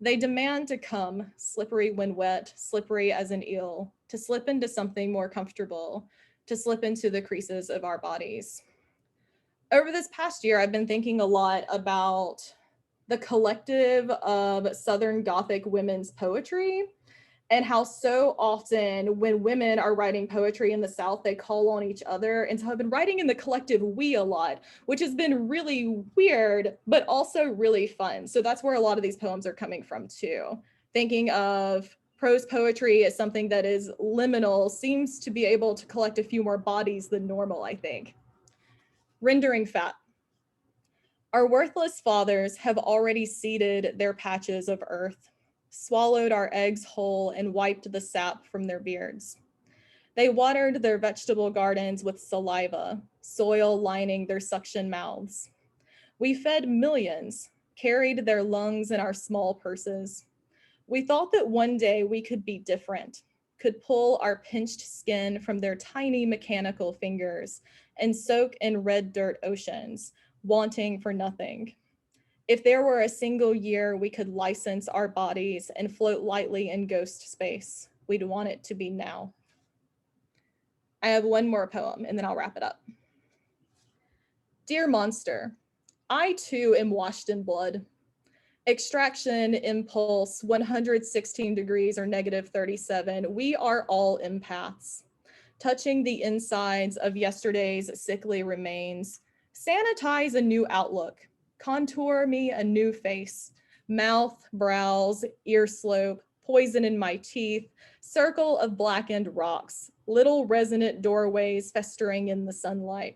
They demand to come, slippery when wet, slippery as an eel, to slip into something more comfortable, to slip into the creases of our bodies. Over this past year, I've been thinking a lot about the collective of Southern Gothic women's poetry and how so often when women are writing poetry in the South, they call on each other. And so I've been writing in the collective we a lot, which has been really weird, but also really fun. So that's where a lot of these poems are coming from too. Thinking of prose poetry as something that is liminal, seems to be able to collect a few more bodies than normal, I think. Rendering fat. Our worthless fathers have already seeded their patches of earth, swallowed our eggs whole and wiped the sap from their beards. They watered their vegetable gardens with saliva, soil lining their suction mouths. We fed millions, carried their lungs in our small purses. We thought that one day we could be different, could pull our pinched skin from their tiny mechanical fingers and soak in red dirt oceans, wanting for nothing. If there were a single year we could license our bodies and float lightly in ghost space, we'd want it to be now. I have one more poem and then I'll wrap it up. Dear monster, I too am washed in blood. Extraction, impulse, 116 degrees or negative 37. We are all empaths, touching the insides of yesterday's sickly remains. Sanitize a new outlook. Contour me a new face, mouth, brows, ear slope, poison in my teeth, circle of blackened rocks, little resonant doorways festering in the sunlight.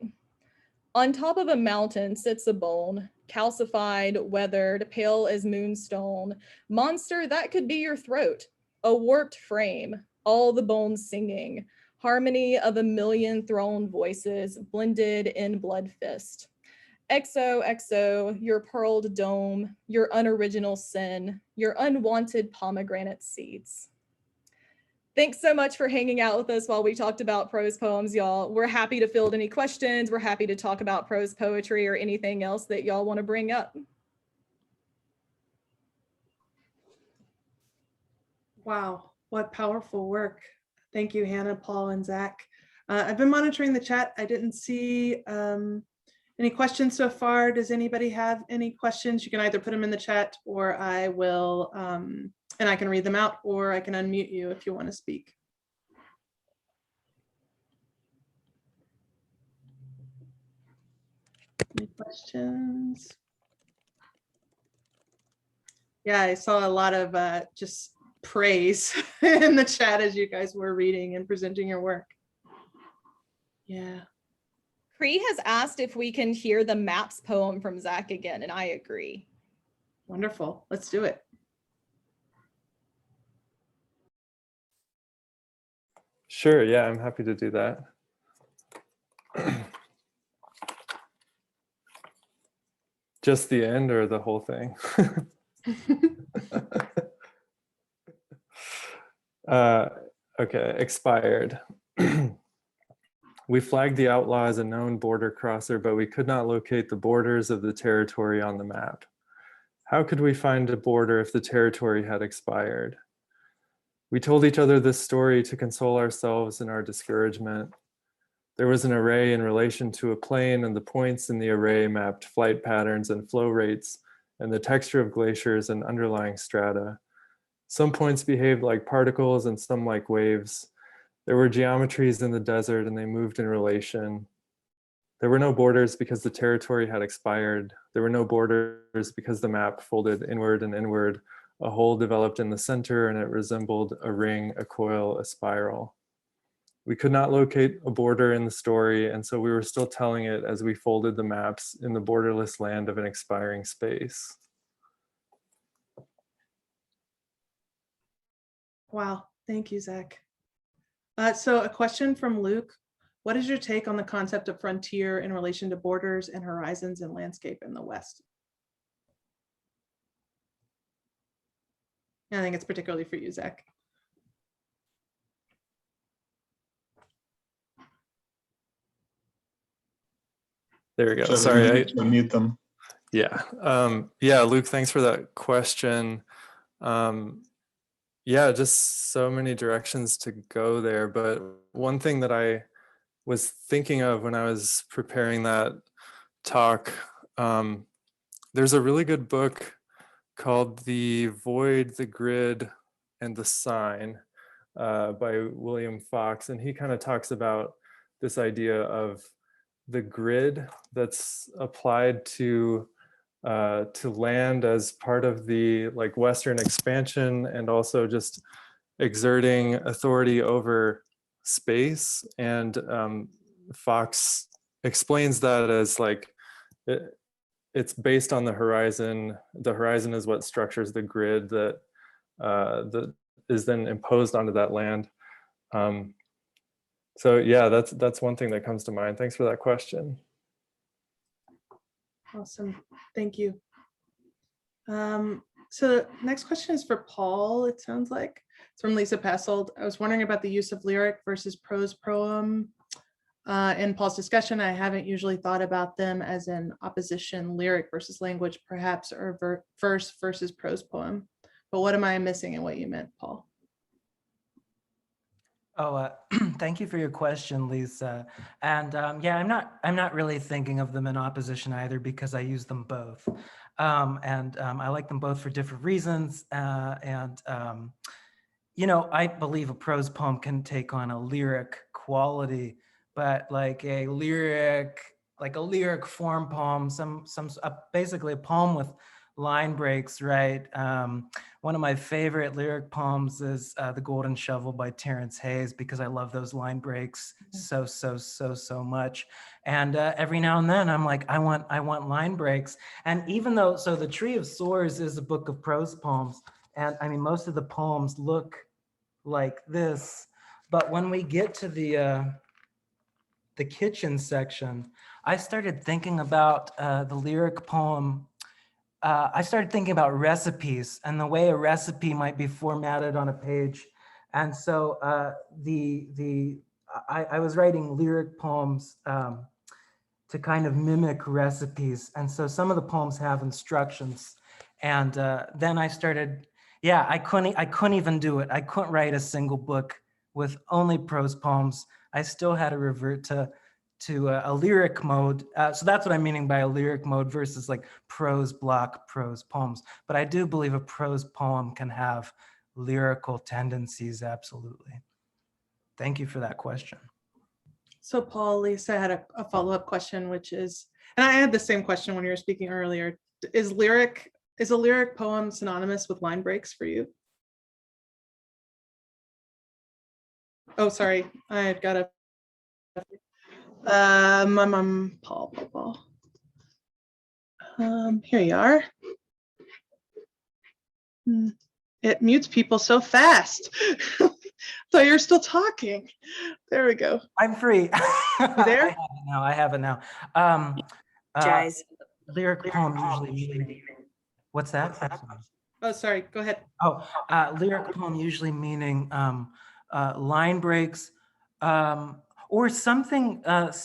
On top of a mountain sits a bone, calcified, weathered, pale as moonstone. Monster, that could be your throat, a warped frame, all the bones singing, harmony of a million thrown voices blended in blood fist. XOXO, your pearled dome, your unoriginal sin, your unwanted pomegranate seeds. Thanks so much for hanging out with us while we talked about prose poems, y'all. We're happy to field any questions. We're happy to talk about prose poetry or anything else that y'all want to bring up. Wow, what powerful work. Thank you, Hannah, Paul, and Zach. I've been monitoring the chat. I didn't see any questions so far. Does anybody have any questions? You can either put them in the chat or I will, and I can read them out, or I can unmute you if you want to speak. Any questions? Yeah, I saw a lot of just praise in the chat as you guys were reading and presenting your work. Yeah. Cree has asked if we can hear the maps poem from Zach again, and I agree. Wonderful. Let's do it. Sure, yeah, I'm happy to do that. Just the end or the whole thing? Okay, expired. We flagged the outlaw as a known border crosser, but we could not locate the borders of the territory on the map. How could we find a border if the territory had expired? We told each other this story to console ourselves in our discouragement. There was an array in relation to a plane, and the points in the array mapped flight patterns and flow rates and the texture of glaciers and underlying strata. Some points behaved like particles and some like waves. There were geometries in the desert and they moved in relation. There were no borders because the territory had expired. There were no borders because the map folded inward and inward. A hole developed in the center and it resembled a ring, a coil, a spiral. We could not locate a border in the story, and so we were still telling it as we folded the maps in the borderless land of an expiring space. Wow, thank you, Zach. So a question from Luke. What is your take on the concept of frontier in relation to borders and horizons and landscape in the West? I think it's particularly for you, Zach. There we go. So Sorry. I unmute them. Yeah. Yeah, Luke, thanks for that question. Yeah, just so many directions to go there. But one thing that I was thinking of when I was preparing that talk, there's a really good book called The Void, the Grid, and the Sign by William Fox. And he kind of talks about this idea of the grid that's applied to land as part of the like Western expansion, and also just exerting authority over space. And Fox explains that as like it's based on the horizon. The horizon is what structures the grid that that is then imposed onto that land. So yeah, that's one thing that comes to mind. Thanks for that question. Awesome, thank you. So next question is for Paul, it sounds like. It's from Lisa Passold. I was wondering about the use of lyric versus prose poem. In Paul's discussion, I haven't usually thought about them as an opposition, lyric versus language, perhaps, or verse versus prose poem. But what am I missing in what you meant, Paul? Oh, thank you for your question, Lisa. And yeah, I'm not really thinking of them in opposition either, because I use them both. I like them both for different reasons. You know, I believe a prose poem can take on a lyric quality, but like a lyric form poem, basically a poem with line breaks, right? One of my favorite lyric poems is The Golden Shovel by Terrence Hayes, because I love those line breaks so much. And every now and then I'm like, I want line breaks. And even though, so The Tree of Swords is a book of prose poems, and I mean, most of the poems look like this, but when we get to the kitchen section, I started thinking about the lyric poem. I started thinking about recipes and the way a recipe might be formatted on a page. And so I was writing lyric poems to kind of mimic recipes. And so some of the poems have instructions. And then I started, yeah, I couldn't even do it. I couldn't write a single book with only prose poems. I still had to revert to a lyric mode. So that's what I'm meaning by a lyric mode versus like prose block, prose poems. But I do believe a prose poem can have lyrical tendencies, absolutely. Thank you for that question. So Paul, Lisa had a follow-up question, which is, and I had the same question when you were speaking earlier, is a lyric poem synonymous with line breaks for you? Oh, sorry, I've got a Paul. Here you are. It mutes people so fast. So you're still talking. There we go. I'm free. You there? I have it now. Guys. Lyric poem usually. What's that? Oh, sorry. Go ahead. Oh, lyric poem usually meaning line breaks, or something that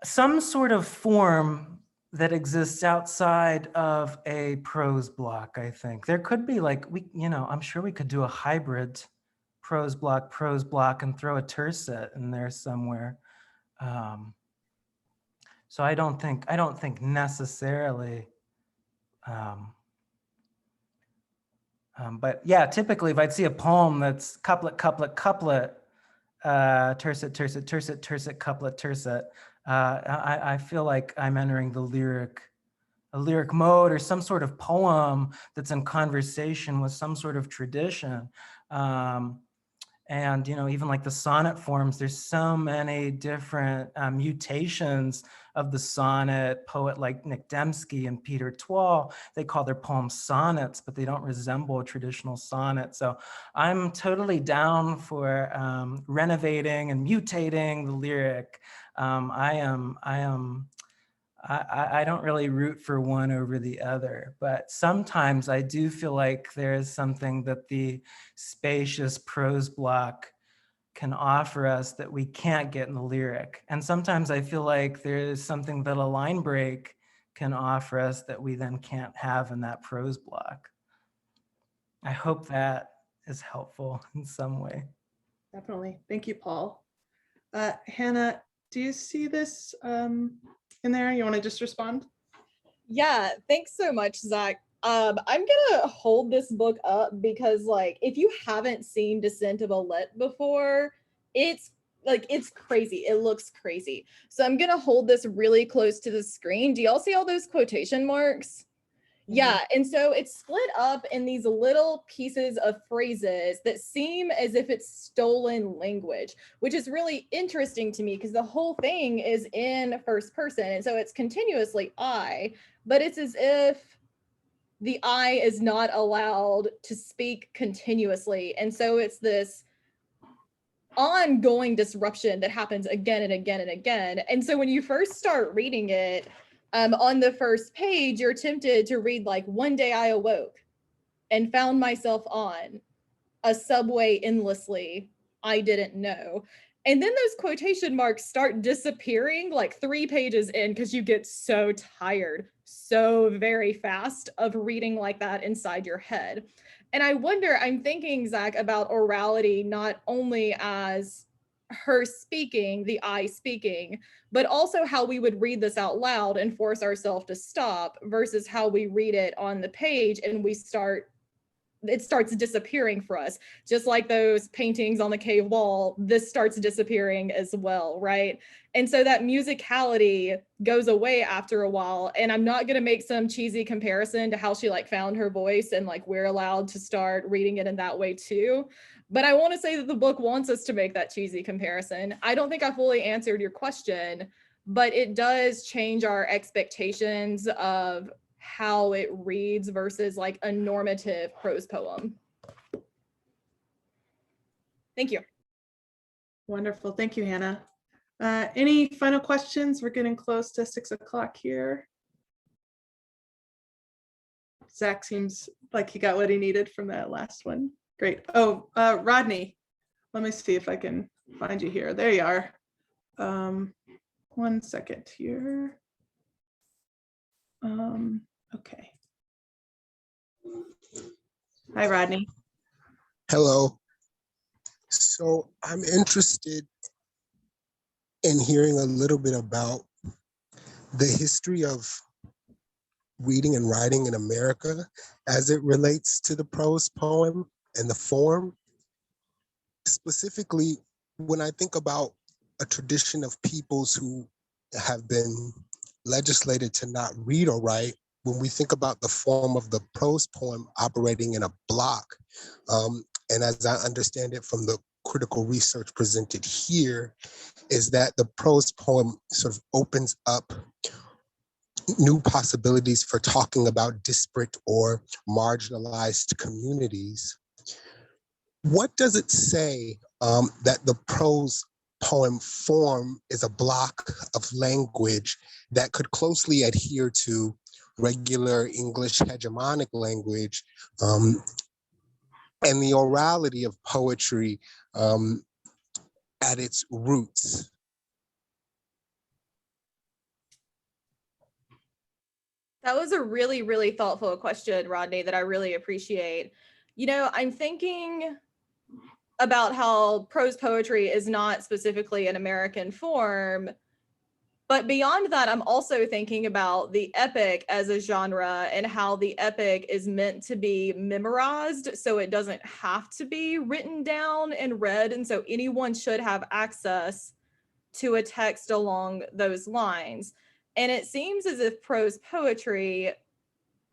some sort of form that exists outside of a prose block. I think there could be like I'm sure we could do a hybrid prose block, and throw a tercet in there somewhere. So I don't think necessarily. But yeah, typically if I'd see a poem that's couplet, tercet, couplet, tercet, I feel like I'm entering a lyric mode, or some sort of poem that's in conversation with some sort of tradition. And And, you know, even like the sonnet forms, there's so many different mutations of the sonnet. Poet like Nick Dembski and Peter Twall, they call their poems sonnets, but they don't resemble a traditional sonnet. So I'm totally down for renovating and mutating the lyric. I don't really root for one over the other, but sometimes I do feel like there is something that the spacious prose block can offer us that we can't get in the lyric. And sometimes I feel like there is something that a line break can offer us that we then can't have in that prose block. I hope that is helpful in some way. Definitely. Thank you, Paul. Hannah, do you see this in there? You want to just respond? Yeah, thanks so much, Zach. I'm gonna hold this book up because, like, if you haven't seen Descent of Alette before, it's crazy. It looks crazy. So I'm gonna hold this really close to the screen. Do y'all see all those quotation marks? Yeah, and so it's split up in these little pieces of phrases that seem as if it's stolen language, which is really interesting to me because the whole thing is in first person. And so it's continuously I, but it's as if the I is not allowed to speak continuously. And so it's this ongoing disruption that happens again and again and again. And so when you first start reading it, on the first page, you're tempted to read like, one day I awoke and found myself on a subway endlessly. I didn't know. And then those quotation marks start disappearing like 3 pages in because you get so tired so very fast of reading like that inside your head. And I wonder, I'm thinking, Zach, about orality not only as her speaking, the I speaking, but also how we would read this out loud and force ourselves to stop versus how we read it on the page and it starts disappearing for us. Just like those paintings on the cave wall, this starts disappearing as well, right? And so that musicality goes away after a while. And I'm not going to make some cheesy comparison to how she like found her voice and like we're allowed to start reading it in that way too. But I want to say that the book wants us to make that cheesy comparison. I don't think I fully answered your question, but it does change our expectations of how it reads versus like a normative prose poem. Thank you. Wonderful. Thank you, Hannah. Any final questions? We're getting close to 6 o'clock here. Zach seems like he got what he needed from that last one. Great. Oh, Rodney, let me see if I can find you here. There you are. 1 second here. Okay. Hi, Rodney. Hello. So I'm interested in hearing a little bit about the history of reading and writing in America as it relates to the prose poem and the form. Specifically, when I think about a tradition of peoples who have been legislated to not read or write, when we think about the form of the prose poem operating in a block, and as I understand it from the critical research presented here, is that the prose poem sort of opens up new possibilities for talking about disparate or marginalized communities. What does it say that the prose poem form is a block of language that could closely adhere to regular English hegemonic language, and the orality of poetry at its roots? That was a really, really thoughtful question, Rodney, that I really appreciate. You know, I'm thinking about how prose poetry is not specifically an American form, but beyond that, I'm also thinking about the epic as a genre and how the epic is meant to be memorized, so it doesn't have to be written down and read, and so anyone should have access to a text along those lines. And it seems as if prose poetry,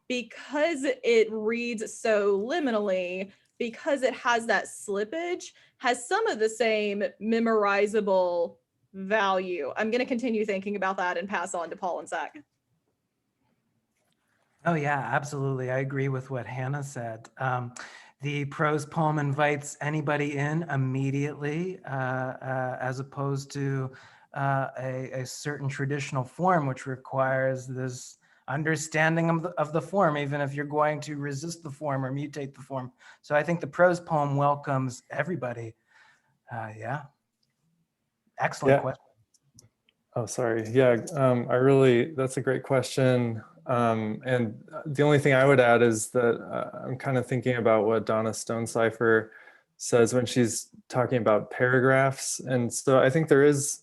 because it reads so liminally, because it has that slippage, has some of the same memorizable value. I'm going to continue thinking about that and pass on to Paul and Zach. Oh yeah, absolutely. I agree with what Hannah said. The prose poem invites anybody in immediately, as opposed to a certain traditional form, which requires this understanding of the form, even if you're going to resist the form or mutate the form. So I think the prose poem welcomes everybody. Yeah. Excellent Yeah. question. Oh, sorry. Yeah, that's a great question. And the only thing I would add is that I'm kind of thinking about what Donna Stonecipher says when she's talking about paragraphs. And so I think there is,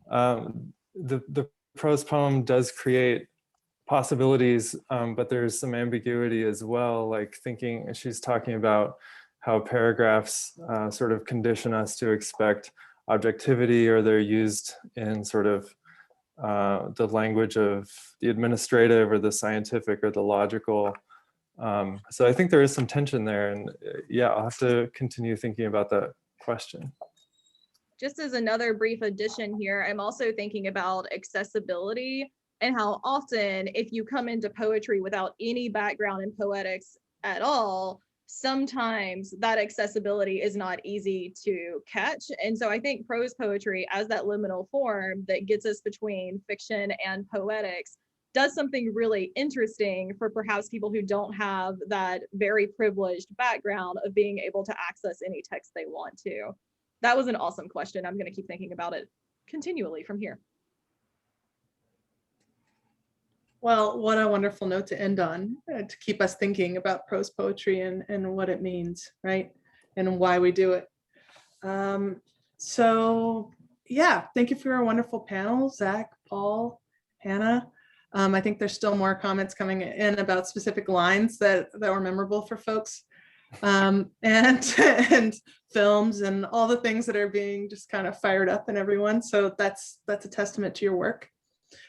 the prose poem does create possibilities, but there's some ambiguity as well, like she's talking about how paragraphs sort of condition us to expect objectivity, or they're used in sort of the language of the administrative or the scientific or the logical. So I think there is some tension there, and yeah, I'll have to continue thinking about that question. Just as another brief addition here, I'm also thinking about accessibility and how often, if you come into poetry without any background in poetics at all, sometimes that accessibility is not easy to catch. And so I think prose poetry, as that liminal form that gets us between fiction and poetics, does something really interesting for perhaps people who don't have that very privileged background of being able to access any text they want to. That was an awesome question. I'm going to keep thinking about it continually from here. Well, what a wonderful note to end on, to keep us thinking about prose poetry and what it means, right? And why we do it. So yeah, thank you for your wonderful panel, Zach, Paul, Hannah. I think there's still more comments coming in about specific lines that were memorable for folks. And films and all the things that are being just kind of fired up in everyone. So that's a testament to your work.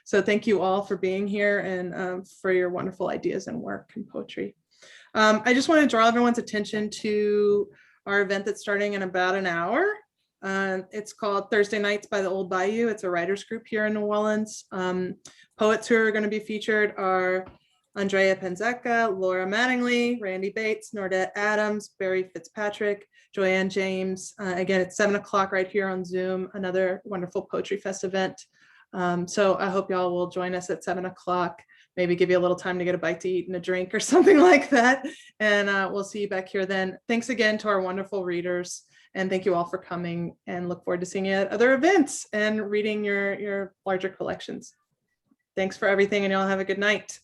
So thank you all for being here and for your wonderful ideas and work in poetry. I just want to draw everyone's attention to our event that's starting in about an hour. It's called Thursday Nights by the Old Bayou. It's a writers group here in New Orleans. Poets who are going to be featured are Andrea Penzeca, Laura Mattingly, Randy Bates, Nordette Adams, Barry Fitzpatrick, Joanne James. Again, it's 7 o'clock right here on Zoom, another wonderful Poetry Fest event. So I hope y'all will join us at 7 o'clock, maybe give you a little time to get a bite to eat and a drink or something like that. And we'll see you back here then. Thanks again to our wonderful readers. And thank you all for coming, and look forward to seeing you at other events and reading your larger collections. Thanks for everything, and y'all have a good night.